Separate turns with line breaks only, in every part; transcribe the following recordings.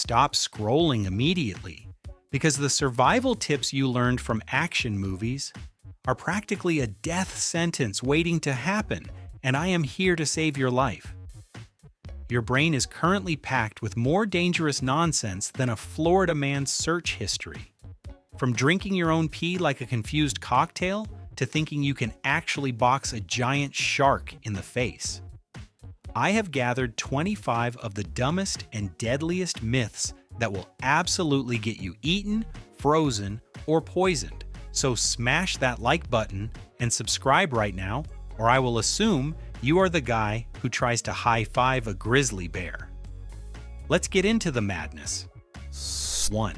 stop scrolling immediately, because the survival tips you learned from action movies are practically a death sentence waiting to happen, and I am here to save your life. Your brain is currently packed with more dangerous nonsense than a Florida man's search history. From drinking your own pee like a confused cocktail to thinking you can actually box a giant shark in the face. I have gathered 25 of the dumbest and deadliest myths that will absolutely get you eaten, frozen, or poisoned. So smash that like button and subscribe right now, or I will assume you are the guy who tries to high-five a grizzly bear. Let's get into the madness. 1.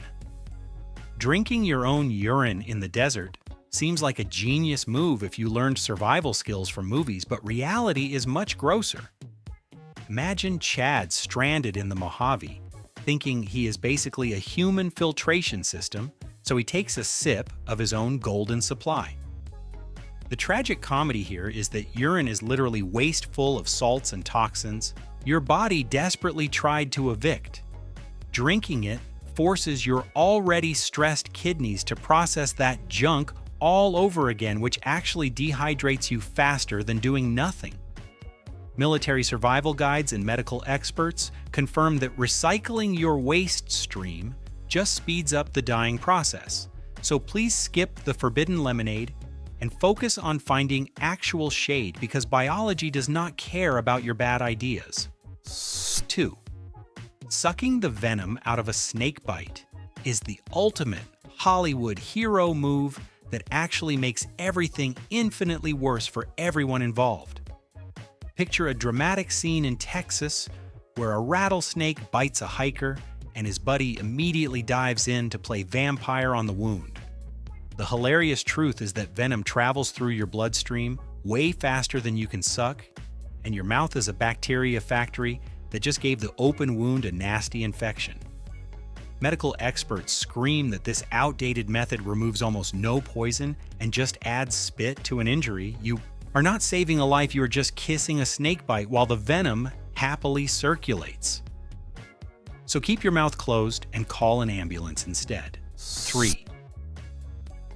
Drinking your own urine in the desert seems like a genius move if you learned survival skills from movies, but reality is much grosser. Imagine Chad stranded in the Mojave, thinking he is basically a human filtration system, so he takes a sip of his own golden supply. The tragic comedy here is that urine is literally wasteful of salts and toxins your body desperately tried to evict. Drinking it forces your already stressed kidneys to process that junk all over again, which actually dehydrates you faster than doing nothing. Military survival guides and medical experts confirm that recycling your waste stream just speeds up the dying process. So please skip the forbidden lemonade and focus on finding actual shade, because biology does not care about your bad ideas. 2. Sucking the venom out of a snakebite is the ultimate Hollywood hero move that actually makes everything infinitely worse for everyone involved. Picture a dramatic scene in Texas where a rattlesnake bites a hiker and his buddy immediately dives in to play vampire on the wound. The hilarious truth is that venom travels through your bloodstream way faster than you can suck, and your mouth is a bacteria factory that just gave the open wound a nasty infection. Medical experts scream that this outdated method removes almost no poison and just adds spit to an injury. You are not saving a life, you are just kissing a snakebite while the venom happily circulates. So keep your mouth closed and call an ambulance instead. 3.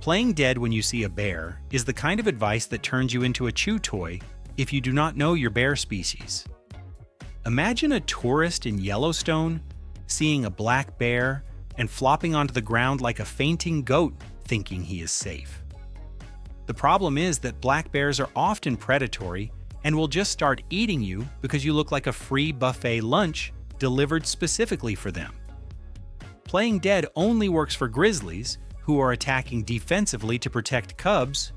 Playing dead when you see a bear is the kind of advice that turns you into a chew toy if you do not know your bear species. Imagine a tourist in Yellowstone seeing a black bear and flopping onto the ground like a fainting goat, thinking he is safe. The problem is that black bears are often predatory and will just start eating you because you look like a free buffet lunch delivered specifically for them. Playing dead only works for grizzlies, who are attacking defensively to protect cubs,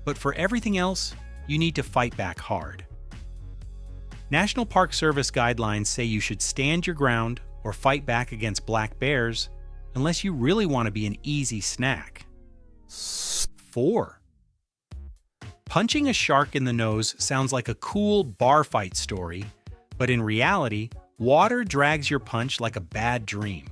but for everything else, you need to fight back hard. National Park Service guidelines say you should stand your ground or fight back against black bears unless you really want to be an easy snack. 4. Punching a shark in the nose sounds like a cool bar fight story, but in reality, water drags your punch like a bad dream.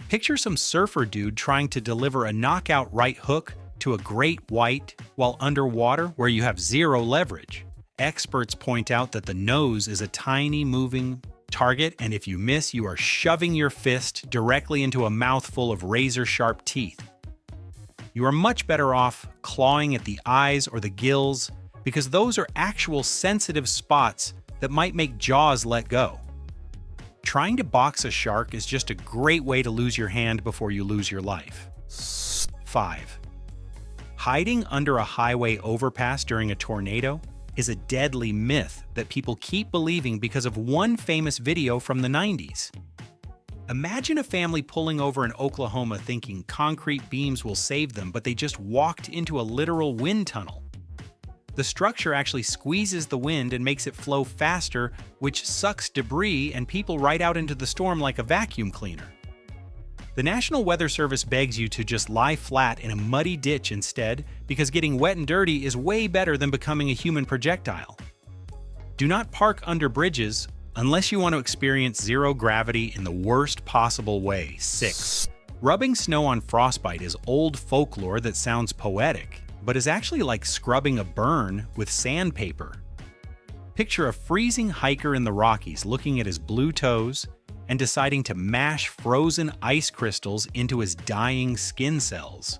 Picture some surfer dude trying to deliver a knockout right hook to a great white while underwater where you have zero leverage. Experts point out that the nose is a tiny moving target, and if you miss, you are shoving your fist directly into a mouthful of razor-sharp teeth. You are much better off clawing at the eyes or the gills, because those are actual sensitive spots that might make jaws let go. Trying to box a shark is just a great way to lose your hand before you lose your life. 5. Hiding under a highway overpass during a tornado is a deadly myth that people keep believing because of one famous video from the 90s. Imagine a family pulling over in Oklahoma thinking concrete beams will save them, but they just walked into a literal wind tunnel. The structure actually squeezes the wind and makes it flow faster, which sucks debris and people right out into the storm like a vacuum cleaner. The National Weather Service begs you to just lie flat in a muddy ditch instead, because getting wet and dirty is way better than becoming a human projectile. Do not park under bridges unless you want to experience zero gravity in the worst possible way. 6. Rubbing snow on frostbite is old folklore that sounds poetic, but is actually like scrubbing a burn with sandpaper. Picture a freezing hiker in the Rockies looking at his blue toes and deciding to mash frozen ice crystals into his dying skin cells.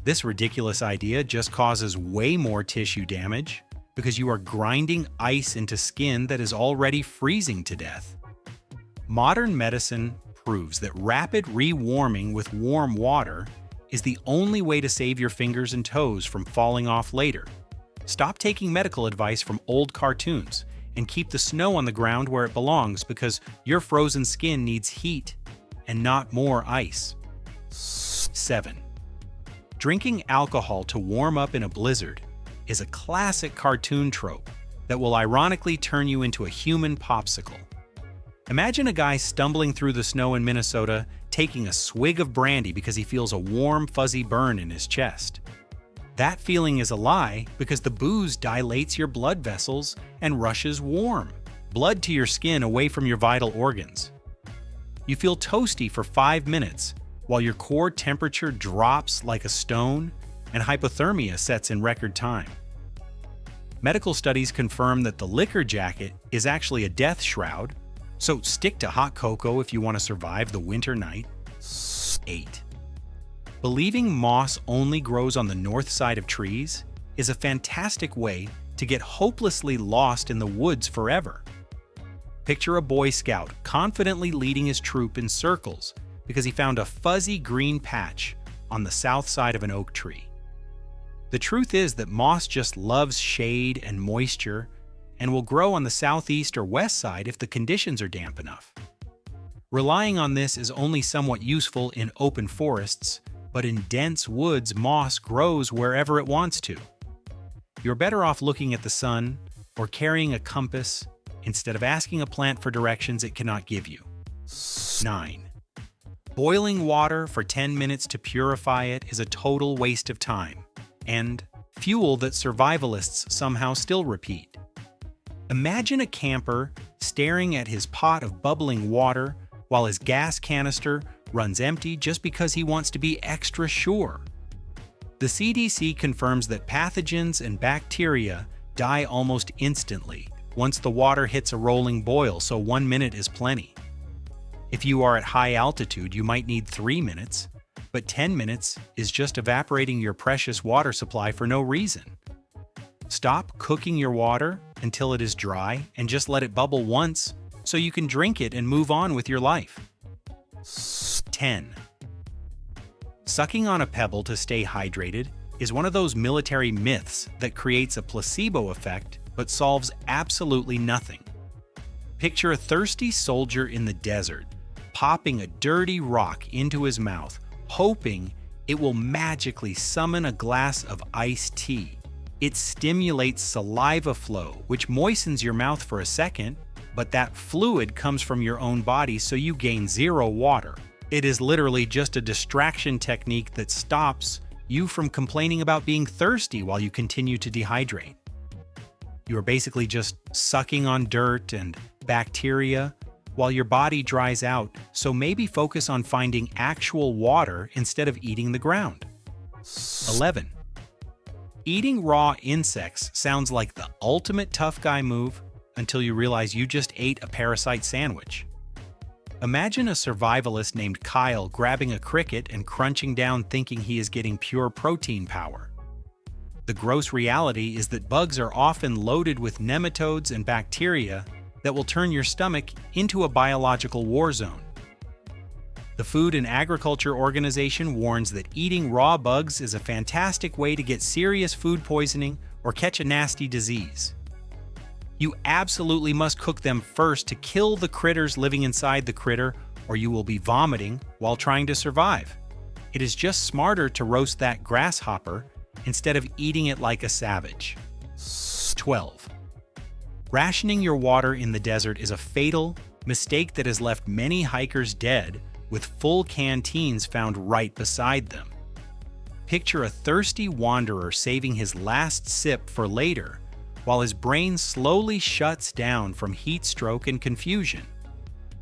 This ridiculous idea just causes way more tissue damage because you are grinding ice into skin that is already freezing to death. Modern medicine proves that rapid rewarming with warm water is the only way to save your fingers and toes from falling off later. Stop taking medical advice from old cartoons and keep the snow on the ground where it belongs because your frozen skin needs heat and not more ice. 7. Drinking alcohol to warm up in a blizzard is a classic cartoon trope that will ironically turn you into a human popsicle. Imagine a guy stumbling through the snow in Minnesota, taking a swig of brandy because he feels a warm, fuzzy burn in his chest. That feeling is a lie because the booze dilates your blood vessels and rushes warm blood to your skin away from your vital organs. You feel toasty for 5 minutes while your core temperature drops like a stone and hypothermia sets in record time. Medical studies confirm that the liquor jacket is actually a death shroud, so stick to hot cocoa if you want to survive the winter night. 8. Believing moss only grows on the north side of trees is a fantastic way to get hopelessly lost in the woods forever. Picture a Boy Scout confidently leading his troop in circles because he found a fuzzy green patch on the south side of an oak tree. The truth is that moss just loves shade and moisture and will grow on the southeast or west side if the conditions are damp enough. Relying on this is only somewhat useful in open forests, but in dense woods, moss grows wherever it wants to. You're better off looking at the sun or carrying a compass instead of asking a plant for directions it cannot give you. 9. Boiling water for 10 minutes to purify it is a total waste of time and fuel that survivalists somehow still repeat. Imagine a camper staring at his pot of bubbling water while his gas canister runs empty just because he wants to be extra sure. The CDC confirms that pathogens and bacteria die almost instantly once the water hits a rolling boil, so 1 minute is plenty. If you are at high altitude, you might need 3 minutes, but 10 minutes is just evaporating your precious water supply for no reason. Stop cooking your water until it is dry and just let it bubble once so you can drink it and move on with your life. 10. Sucking on a pebble to stay hydrated is one of those military myths that creates a placebo effect but solves absolutely nothing. Picture a thirsty soldier in the desert popping a dirty rock into his mouth, hoping it will magically summon a glass of iced tea. It stimulates saliva flow, which moistens your mouth for a second, but that fluid comes from your own body, so you gain 0 water. It is literally just a distraction technique that stops you from complaining about being thirsty while you continue to dehydrate. You are basically just sucking on dirt and bacteria while your body dries out, so maybe focus on finding actual water instead of eating the ground. 11. Eating raw insects sounds like the ultimate tough guy move until you realize you just ate a parasite sandwich. Imagine a survivalist named Kyle grabbing a cricket and crunching down thinking he is getting pure protein power. The gross reality is that bugs are often loaded with nematodes and bacteria that will turn your stomach into a biological war zone. The Food and Agriculture Organization warns that eating raw bugs is a fantastic way to get serious food poisoning or catch a nasty disease. You absolutely must cook them first to kill the critters living inside the critter, or you will be vomiting while trying to survive. It is just smarter to roast that grasshopper instead of eating it like a savage. 12. Rationing your water in the desert is a fatal mistake that has left many hikers dead, with full canteens found right beside them. Picture a thirsty wanderer saving his last sip for later, while his brain slowly shuts down from heat stroke and confusion.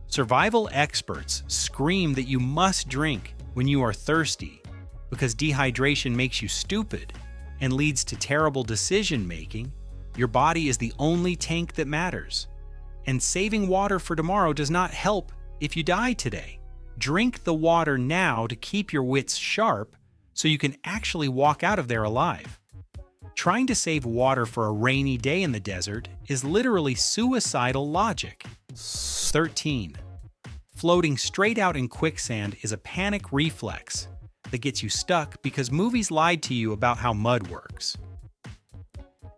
Survival experts scream that you must drink when you are thirsty because dehydration makes you stupid and leads to terrible decision-making. Your body is the only tank that matters, and saving water for tomorrow does not help if you die today, drink the water now to keep your wits sharp so you can actually walk out of there alive. Trying to save water for a rainy day in the desert is literally suicidal logic. 13. Floating straight out in quicksand is a panic reflex that gets you stuck because movies lied to you about how mud works.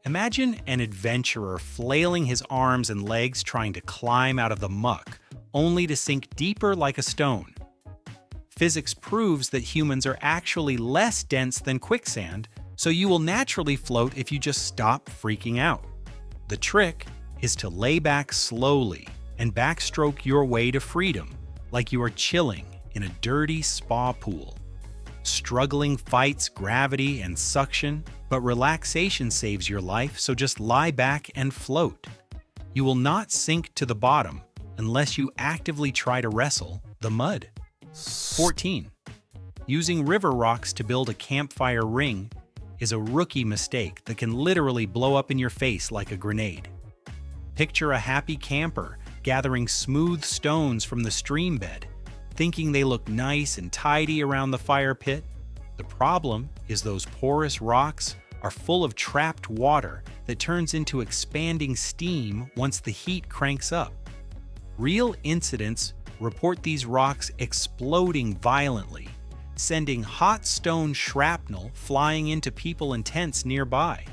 Imagine an adventurer flailing his arms and legs trying to climb out of the muck, only to sink deeper like a stone. Physics proves that humans are actually less dense than quicksand, so you will naturally float if you just stop freaking out. The trick is to lay back slowly and backstroke your way to freedom, like you are chilling in a dirty spa pool. Struggling fights gravity and suction, but relaxation saves your life, so just lie back and float. You will not sink to the bottom unless you actively try to wrestle the mud. 14. Using river rocks to build a campfire ring is a rookie mistake that can literally blow up in your face like a grenade. Picture a happy camper gathering smooth stones from the stream bed, thinking they look nice and tidy around the fire pit. The problem is those porous rocks are full of trapped water that turns into expanding steam once the heat cranks up. Real incidents report these rocks exploding violently, sending hot stone shrapnel flying into people and tents nearby.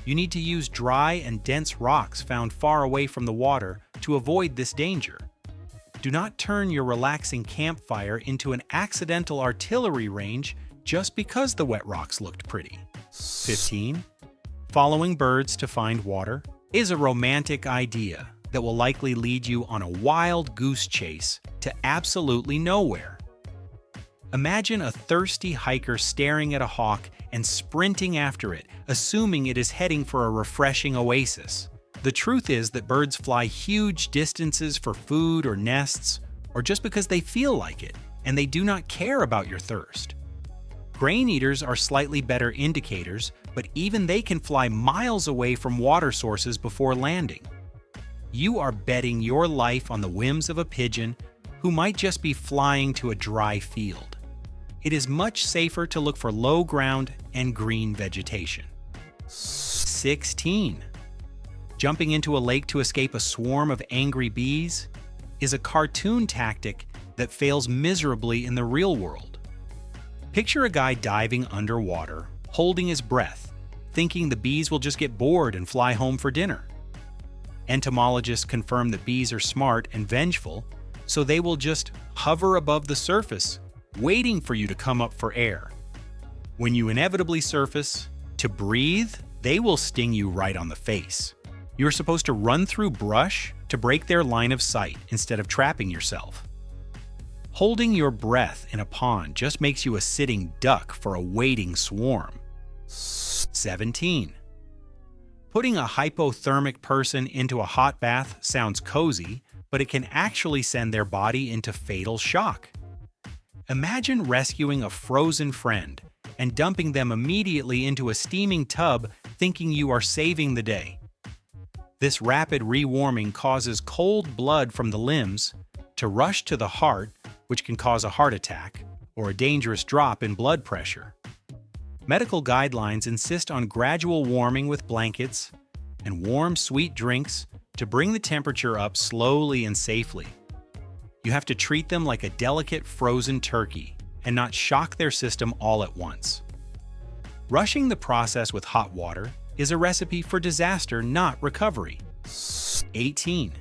You need to use dry and dense rocks found far away from the water to avoid this danger. Do not turn your relaxing campfire into an accidental artillery range just because the wet rocks looked pretty. 15. Following birds to find water is a romantic idea that will likely lead you on a wild goose chase to absolutely nowhere. Imagine a thirsty hiker staring at a hawk and sprinting after it, assuming it is heading for a refreshing oasis. The truth is that birds fly huge distances for food or nests, or just because they feel like it, and they do not care about your thirst. Grain eaters are slightly better indicators, but even they can fly miles away from water sources before landing. You are betting your life on the whims of a pigeon who might just be flying to a dry field. It is much safer to look for low ground and green vegetation. 16. Jumping into a lake to escape a swarm of angry bees is a cartoon tactic that fails miserably in the real world. Picture a guy diving underwater, holding his breath, thinking the bees will just get bored and fly home for dinner. Entomologists confirm that bees are smart and vengeful, so they will just hover above the surface, waiting for you to come up for air. When you inevitably surface to breathe, they will sting you right on the face. You're supposed to run through brush to break their line of sight instead of trapping yourself. Holding your breath in a pond just makes you a sitting duck for a waiting swarm. 17. Putting a hypothermic person into a hot bath sounds cozy, but it can actually send their body into fatal shock. Imagine rescuing a frozen friend and dumping them immediately into a steaming tub thinking you are saving the day. This rapid rewarming causes cold blood from the limbs to rush to the heart, which can cause a heart attack or a dangerous drop in blood pressure. Medical guidelines insist on gradual warming with blankets and warm, sweet drinks to bring the temperature up slowly and safely. You have to treat them like a delicate frozen turkey and not shock their system all at once. Rushing the process with hot water is a recipe for disaster, not recovery. 18.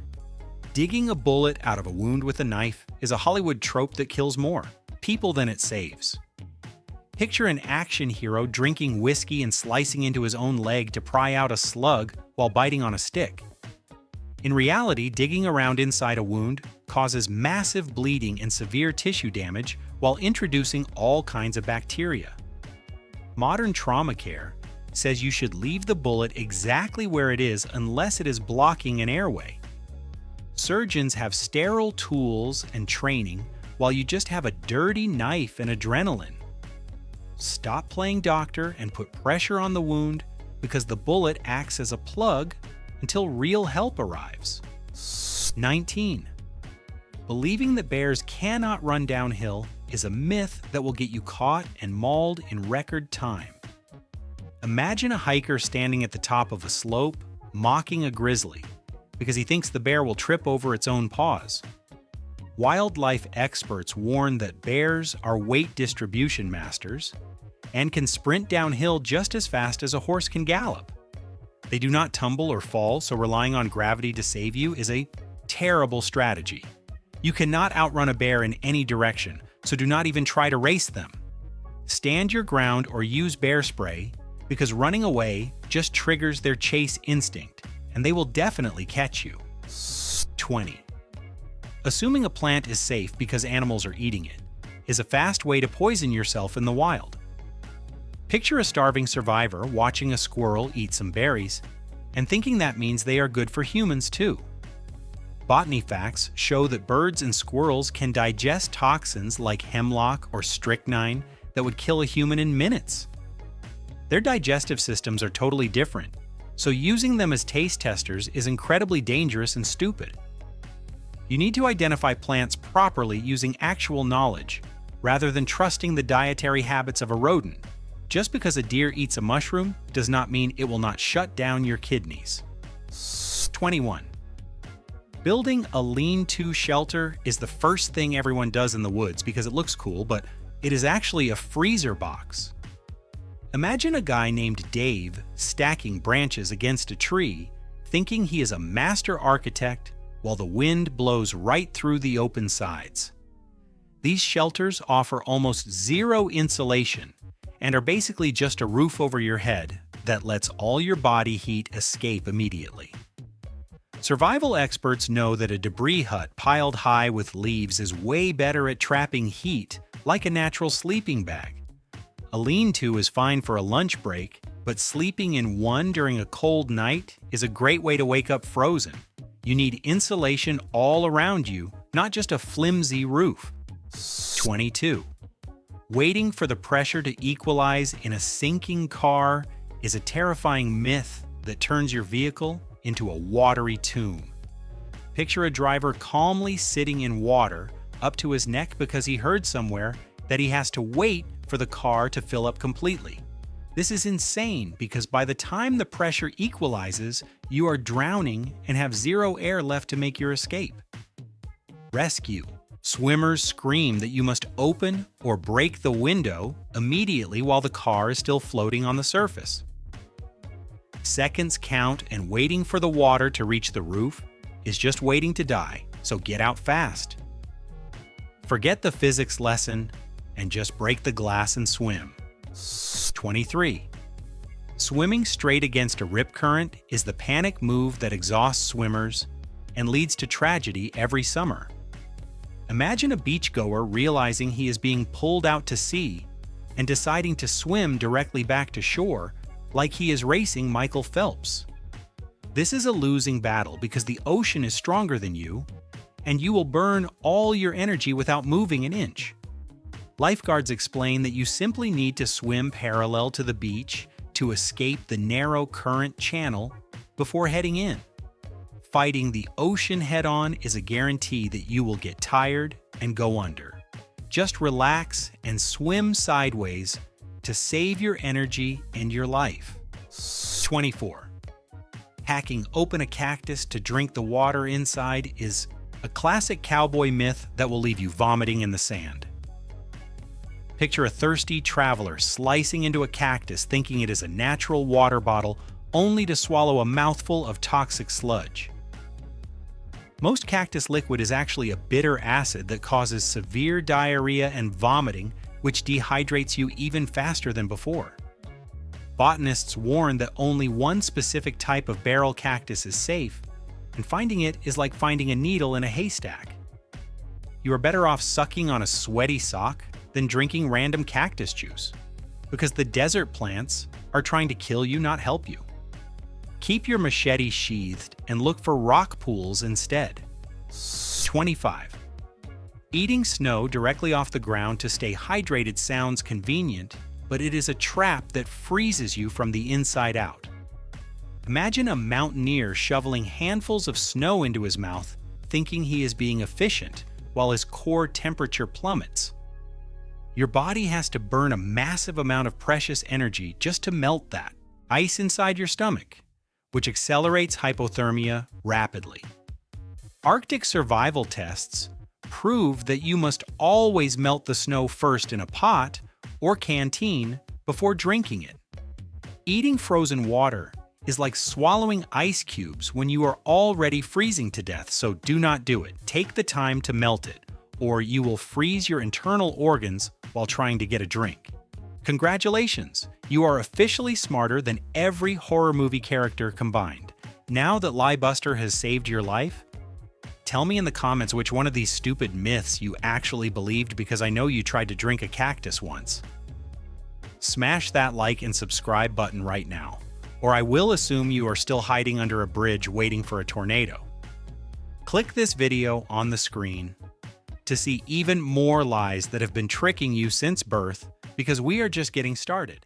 Digging a bullet out of a wound with a knife is a Hollywood trope that kills more people than it saves. Picture an action hero drinking whiskey and slicing into his own leg to pry out a slug while biting on a stick. In reality, digging around inside a wound causes massive bleeding and severe tissue damage while introducing all kinds of bacteria. Modern trauma care says you should leave the bullet exactly where it is unless it is blocking an airway. Surgeons have sterile tools and training while you just have a dirty knife and adrenaline. Stop playing doctor and put pressure on the wound because the bullet acts as a plug until real help arrives. 19. Believing that bears cannot run downhill is a myth that will get you caught and mauled in record time. Imagine a hiker standing at the top of a slope, mocking a grizzly, because he thinks the bear will trip over its own paws. Wildlife experts warn that bears are weight distribution masters and can sprint downhill just as fast as a horse can gallop. They do not tumble or fall, so relying on gravity to save you is a terrible strategy. You cannot outrun a bear in any direction, so do not even try to race them. Stand your ground or use bear spray, because running away just triggers their chase instinct, and they will definitely catch you. 20. Assuming a plant is safe because animals are eating it is a fast way to poison yourself in the wild. Picture a starving survivor watching a squirrel eat some berries and thinking that means they are good for humans too. Botany facts show that birds and squirrels can digest toxins like hemlock or strychnine that would kill a human in minutes. Their digestive systems are totally different, so using them as taste testers is incredibly dangerous and stupid. You need to identify plants properly using actual knowledge, rather than trusting the dietary habits of a rodent. Just because a deer eats a mushroom does not mean it will not shut down your kidneys. 21. Building a lean-to shelter is the first thing everyone does in the woods because it looks cool, but it is actually a freezer box. Imagine a guy named Dave stacking branches against a tree, thinking he is a master architect while the wind blows right through the open sides. These shelters offer almost zero insulation and are basically just a roof over your head that lets all your body heat escape immediately. Survival experts know that a debris hut piled high with leaves is way better at trapping heat, like a natural sleeping bag. A lean-to is fine for a lunch break, but sleeping in one during a cold night is a great way to wake up frozen. You need insulation all around you, not just a flimsy roof. 22. Waiting for the pressure to equalize in a sinking car is a terrifying myth that turns your vehicle into a watery tomb. Picture a driver calmly sitting in water up to his neck because he heard somewhere that he has to wait for the car to fill up completely. This is insane because by the time the pressure equalizes, you are drowning and have zero air left to make your escape. Rescue. Swimmers scream that you must open or break the window immediately while the car is still floating on the surface. Seconds count, and waiting for the water to reach the roof is just waiting to die, so get out fast. Forget the physics lesson and just break the glass and swim. 23. Swimming straight against a rip current is the panic move that exhausts swimmers and leads to tragedy every summer. Imagine a beachgoer realizing he is being pulled out to sea and deciding to swim directly back to shore like he is racing Michael Phelps. This is a losing battle because the ocean is stronger than you, and you will burn all your energy without moving an inch. Lifeguards explain that you simply need to swim parallel to the beach to escape the narrow current channel before heading in. Fighting the ocean head-on is a guarantee that you will get tired and go under. Just relax and swim sideways to save your energy and your life. 24. Hacking open a cactus to drink the water inside is a classic cowboy myth that will leave you vomiting in the sand. Picture a thirsty traveler slicing into a cactus thinking it is a natural water bottle only to swallow a mouthful of toxic sludge. Most cactus liquid is actually a bitter acid that causes severe diarrhea and vomiting, which dehydrates you even faster than before. Botanists warn that only one specific type of barrel cactus is safe, and finding it is like finding a needle in a haystack. You are better off sucking on a sweaty sock than drinking random cactus juice, because the desert plants are trying to kill you, not help you. Keep your machete sheathed and look for rock pools instead. 25. Eating snow directly off the ground to stay hydrated sounds convenient, but it is a trap that freezes you from the inside out. Imagine a mountaineer shoveling handfuls of snow into his mouth, thinking he is being efficient, while his core temperature plummets. Your body has to burn a massive amount of precious energy just to melt that ice inside your stomach, which accelerates hypothermia rapidly. Arctic survival tests prove that you must always melt the snow first in a pot or canteen before drinking it. Eating frozen water is like swallowing ice cubes when you are already freezing to death, so do not do it. Take the time to melt it, or you will freeze your internal organs while trying to get a drink. Congratulations! You are officially smarter than every horror movie character combined. Now that Liebuster has saved your life, tell me in the comments which one of these stupid myths you actually believed, because I know you tried to drink a cactus once. Smash that like and subscribe button right now, or I will assume you are still hiding under a bridge waiting for a tornado. Click this video on the screen to see even more lies that have been tricking you since birth, because we are just getting started.